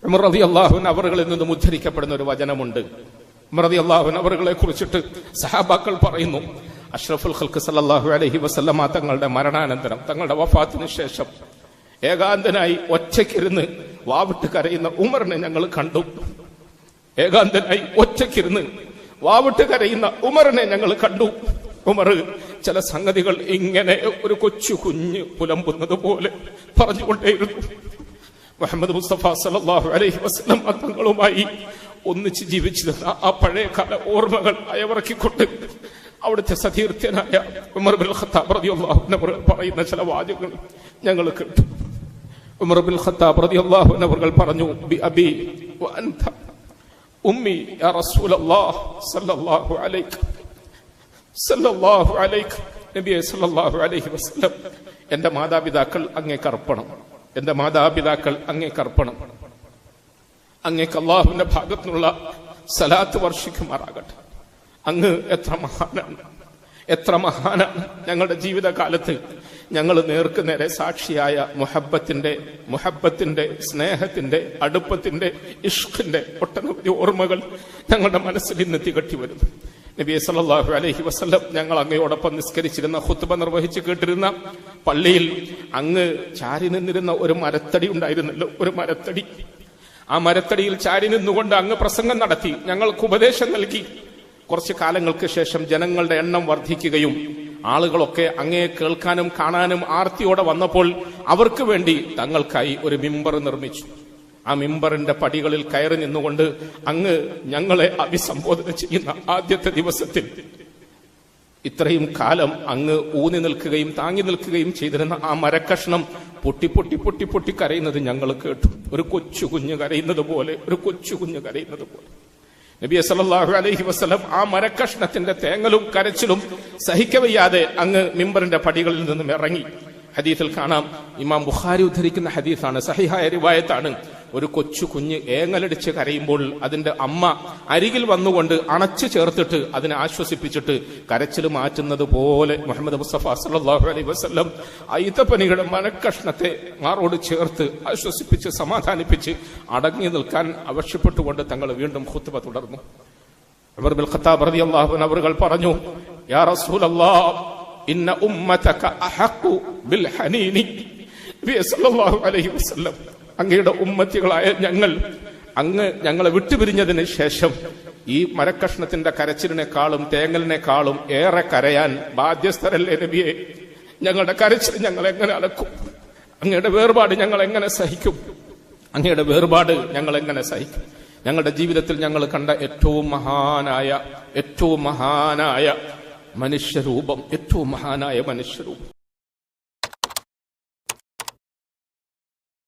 ഉമർ റളിയല്ലാഹു അൻഹു അവറുകളിൽ നിന്നും ഉദ്ധരിക്കപ്പെടുന്ന ഒരു വചനമുണ്ട്. ഉമർ റളിയല്ലാഹു അൻഹു അവറുകളെ കുറിച്ചിട്ട് സഹാബാക്കൾ പറയുന്നു, അഷ്റഫുൽ ഖൽഖ് സല്ലല്ലാഹു അലൈഹി വസല്ലമ തങ്ങളുടെ മരണാനന്തരം, തങ്ങളുടെ വഫാത്തിന് ശേഷം ഏകാന്തനായി ഒറ്റയ്ക്കിരുന്ന് വാവിട്ട് കരയുന്ന ഉമറിനെ ഞങ്ങൾ കണ്ടു. ഏകാന്തനായി ഒറ്റയ്ക്കിരുന്ന് വാവിട്ട് കരയുന്ന ഉമറിനെ ഞങ്ങൾ കണ്ടു. ഉമർ ചില സംഗതികൾ ഇങ്ങനെ ഒരു കൊച്ചു കുഞ്ഞ് പുലമ്പുന്നത് പോലെ പറഞ്ഞുകൊണ്ടേയിരുന്നു. മുഹമ്മദ് മുസ്തഫ സല്ലല്ലാഹു അലൈഹി വസല്ലം തങ്ങളുമായി ഒന്നിച്ച് ജീവിച്ചിരുന്ന ആ പഴയകാല ഓർമ്മകൾ അയവിറക്കിക്കൊണ്ട് അവിടുത്തെ സതീർത്ഥ്യനായ ഉമർ ബിൻ ഖത്താബ് റളിയല്ലാഹു അൻഹു പറയുന്ന ചില വാചകങ്ങൾ ഞങ്ങൾ കേട്ടു. ഉമർ ബിൻ ഖത്താബ് റളിയല്ലാഹു അൻഹു പറഞ്ഞു, ബി അബി വ അൻത ഉമ്മി യാ റസൂലല്ലാഹ് സല്ലല്ലാഹു അലൈഹി നബിയെ സല്ലല്ലാഹു അലൈഹി വസല്ലം, എന്റെ മാതാപിതാക്കൾ അങ്ങേക്ക് അർപ്പണം, എന്റെ മാതാപിതാക്കൾ അങ്ങേക്ക് അർപ്പണം. അങ്ങേക്ക് അല്ലാഹുവിന്റെ ഭാഗത്തുനിന്നുള്ള സലാത്ത് വർഷിക്കുമാറാകട്ടെ. അങ്ങ് എത്ര മഹാനാണ്, എത്ര മഹാനാണ്. ഞങ്ങളുടെ ജീവിതകാലത്ത് ഞങ്ങൾ നേർക്ക് നേരെ സാക്ഷിയായ മുഹബ്ബത്തിന്റെ സ്നേഹത്തിന്റെ അടുപ്പത്തിന്റെ ഇഷ്ഖിന്റെ ഒട്ടനവധി ഓർമ്മകൾ ഞങ്ങളുടെ മനസ്സിൽ ഇന്ന് തികട്ടി വരുന്നു. നബി സല്ലല്ലാഹു അലൈഹി വസല്ലം ഞങ്ങൾ അങ്ങയോടൊപ്പം നിസ്കരിച്ചിരുന്ന ഖുത്ബ നിർവഹിച്ച് കേട്ടിരുന്ന പള്ളിയിൽ അങ്ങ് ചാരി നിന്നിരുന്ന ഒരു മരത്തടി ഉണ്ടായിരുന്നല്ലോ, ഒരു മരത്തടി. ആ മരത്തടിയിൽ ചാരി നിന്നുകൊണ്ട് അങ്ങ് പ്രസംഗം നടത്തി, ഞങ്ങൾക്ക് ഉപദേശം നൽകി. കുറച്ചു കാലങ്ങൾക്ക് ശേഷം ജനങ്ങളുടെ എണ്ണം വർദ്ധിക്കുകയും ആളുകളൊക്കെ അങ്ങയെ കേൾക്കാനും കാണാനും ആർത്തിയോടെ വന്നപ്പോൾ അവർക്ക് വേണ്ടി തങ്ങൾക്കായി ഒരു മിമ്പർ നിർമ്മിച്ചു. ആ മിമ്പറിന്റെ പടികളിൽ കയറി നിന്നുകൊണ്ട് അങ്ങ് ഞങ്ങളെ അഭിസംബോധന ചെയ്യുന്ന ആദ്യത്തെ ദിവസത്തിൽ ഇത്രയും കാലം അങ്ങ് ഊന്നി നിൽക്കുകയും താങ്ങി നിൽക്കുകയും ചെയ്തിരുന്ന ആ മരക്കഷ്ണം പൊട്ടി പൊട്ടി പൊട്ടി പൊട്ടി കരയുന്നത് ഞങ്ങൾ കേട്ടു. ഒരു കൊച്ചു കുഞ്ഞ് കരയുന്നത് പോലെ, ഒരു കൊച്ചു കുഞ്ഞ് കരയുന്നത് പോലെ. നബി സല്ലല്ലാഹു അലൈഹി വസല്ലം ആ മരക്കഷ്ണത്തിന്റെ തേങ്ങലും കരച്ചിലും സഹിക്കവയ്യാതെ അങ്ങ് മിമ്പറിന്റെ പടികളിൽ നിന്നും ഇറങ്ങി. ഹദീസിൽ കാണാം, ഇമാം ബുഖാരി ഉദ്ധരിക്കുന്ന ഹദീസാണ്, സഹിഹായ റിവായത്താണ്. ഒരു കൊച്ചു കുഞ്ഞ് ഏങ്ങലടിച്ച് കരയുമ്പോൾ അതിന്റെ അമ്മ അരികിൽ വന്നുകൊണ്ട് അണച്ചു ചേർത്തിട്ട് അതിനെ ആശ്വസിപ്പിച്ചിട്ട് കരച്ചിൽ മാറ്റുന്നത് പോലെ മുഹമ്മദ് മുസ്തഫ സല്ലല്ലാഹു അലൈഹി വസല്ലം ഈത്തപ്പനിയുടെ മനക്കഷ്ണത്തെ മാറോട് ചേർത്ത് ആശ്വസിപ്പിച്ച് സമാധാനിപ്പിച്ച് അടങ്ങി നിൽക്കാൻ ആവശ്യപ്പെട്ടുകൊണ്ട് തങ്ങൾ വീണ്ടും ഖുത്ബ തുടർന്നു. ഉമർ ബിൻ ഖത്താബ് റളിയല്ലാഹു അൻഹു അവർ പറഞ്ഞു, യാ റസൂലല്ലാഹ് ഇന്ന ഉമ്മതക അഹഖു ബിൽ ഹനീനി. നബി സല്ലല്ലാഹു അലൈഹി വസല്ലം, അങ്ങയുടെ ഉമ്മത്തികളായ അങ്ങ് ഞങ്ങളെ വിട്ടുപിരിഞ്ഞതിന് ശേഷം ഈ മരക്കഷ്ണത്തിന്റെ കരച്ചിലിനേക്കാളും തേങ്ങലിനേക്കാളും ഏറെ കരയാൻ ബാധ്യസ്ഥരല്ലേ നബിയെ? ഞങ്ങളുടെ കരച്ചിൽ ഞങ്ങൾ എങ്ങനെ അലക്കും? അങ്ങയുടെ വേർപാട് ഞങ്ങൾ എങ്ങനെ സഹിക്കും? അങ്ങയുടെ വേർപാട് ഞങ്ങൾ എങ്ങനെ സഹിക്കും? ഞങ്ങളുടെ ജീവിതത്തിൽ ഞങ്ങൾ കണ്ട ഏറ്റവും മഹാനായ മനുഷ്യരൂപം, ഏറ്റവും മഹാനായ മനുഷ്യരൂപം